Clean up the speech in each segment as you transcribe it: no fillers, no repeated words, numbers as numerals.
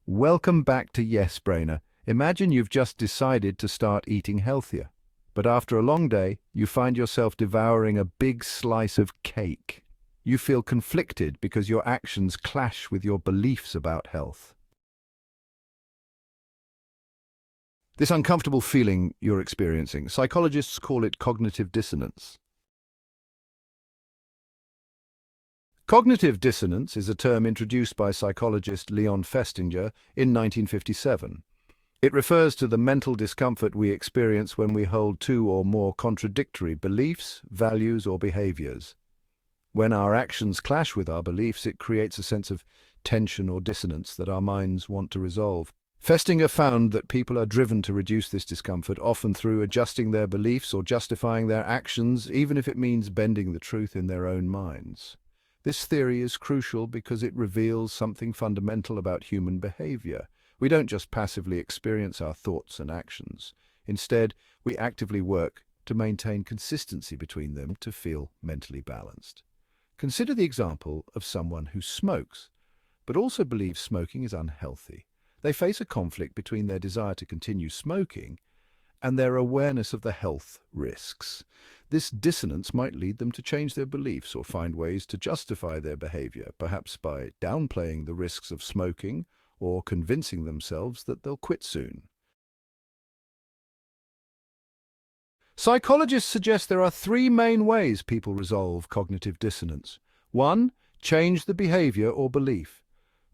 Welcome back to Yes Brainer. Imagine you've just decided to start eating healthier, but after a long day, you find yourself devouring a big slice of cake. You feel conflicted because your actions clash with your beliefs about health. This uncomfortable feeling you're experiencing, psychologists call it cognitive dissonance. Cognitive dissonance is a term introduced by psychologist Leon Festinger in 1957. It refers to the mental discomfort we experience when we hold two or more contradictory beliefs, values, or behaviors. When our actions clash with our beliefs, it creates a sense of tension or dissonance that our minds want to resolve. Festinger found that people are driven to reduce this discomfort, often through adjusting their beliefs or justifying their actions, even if it means bending the truth in their own minds. This theory is crucial because it reveals something fundamental about human behavior. We don't just passively experience our thoughts and actions. Instead, we actively work to maintain consistency between them to feel mentally balanced. Consider the example of someone who smokes, but also believes smoking is unhealthy. They face a conflict between their desire to continue smoking and their awareness of the health risks. This dissonance might lead them to change their beliefs or find ways to justify their behavior, perhaps by downplaying the risks of smoking or convincing themselves that they'll quit soon. Psychologists suggest there are three main ways people resolve cognitive dissonance. 1. Change the behavior or belief.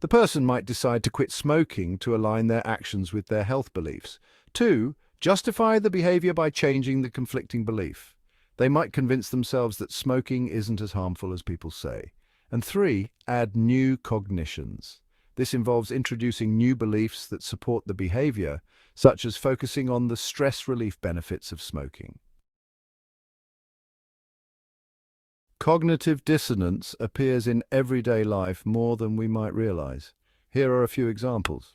The person might decide to quit smoking to align their actions with their health beliefs. 2. Justify the behavior by changing the conflicting belief. They might convince themselves that smoking isn't as harmful as people say. And 3. Add new cognitions. This involves introducing new beliefs that support the behavior, such as focusing on the stress relief benefits of smoking. Cognitive dissonance appears in everyday life more than we might realize. Here are a few examples.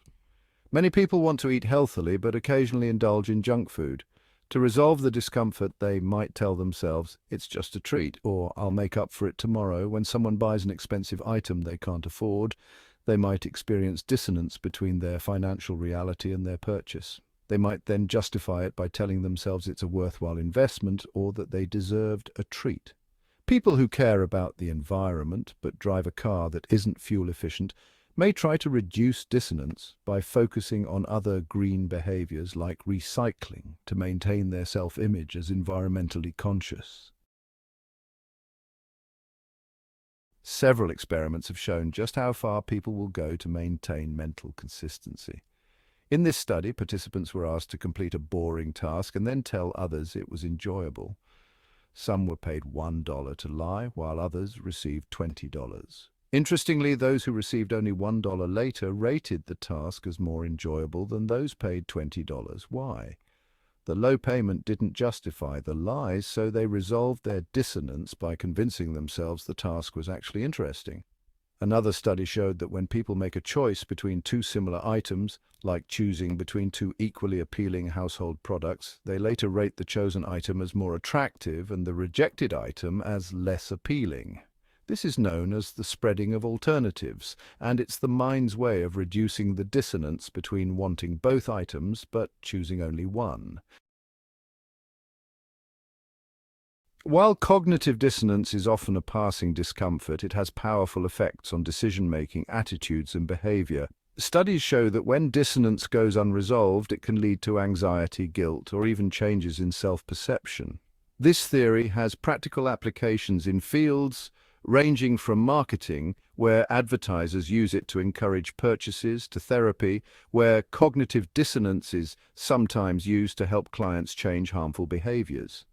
Many people want to eat healthily but occasionally indulge in junk food. To resolve the discomfort, they might tell themselves, "It's just a treat," or "I'll make up for it tomorrow." When someone buys an expensive item they can't afford, they might experience dissonance between their financial reality and their purchase. They might then justify it by telling themselves it's a worthwhile investment or that they deserved a treat. People who care about the environment but drive a car that isn't fuel efficient may try to reduce dissonance by focusing on other green behaviors like recycling to maintain their self-image as environmentally conscious. Several experiments have shown just how far people will go to maintain mental consistency. In this study, participants were asked to complete a boring task and then tell others it was enjoyable. Some were paid $1 to lie, while others received $20. Interestingly, those who received only $1 later rated the task as more enjoyable than those paid $20. Why? The low payment didn't justify the lies, so they resolved their dissonance by convincing themselves the task was actually interesting. Another study showed that when people make a choice between two similar items, like choosing between two equally appealing household products, they later rate the chosen item as more attractive and the rejected item as less appealing. This is known as the spreading of alternatives, and it's the mind's way of reducing the dissonance between wanting both items but choosing only one. While cognitive dissonance is often a passing discomfort, it has powerful effects on decision-making, attitudes, and behavior. Studies show that when dissonance goes unresolved, it can lead to anxiety, guilt, or even changes in self-perception. This theory has practical applications in fields ranging from marketing, where advertisers use it to encourage purchases, to therapy, where cognitive dissonance is sometimes used to help clients change harmful behaviors.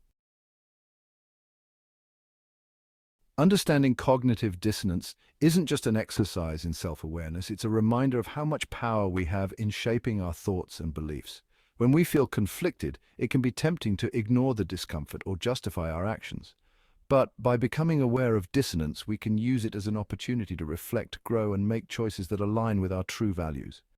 Understanding cognitive dissonance isn't just an exercise in self-awareness, it's a reminder of how much power we have in shaping our thoughts and beliefs. When we feel conflicted, it can be tempting to ignore the discomfort or justify our actions. But by becoming aware of dissonance, we can use it as an opportunity to reflect, grow, and make choices that align with our true values.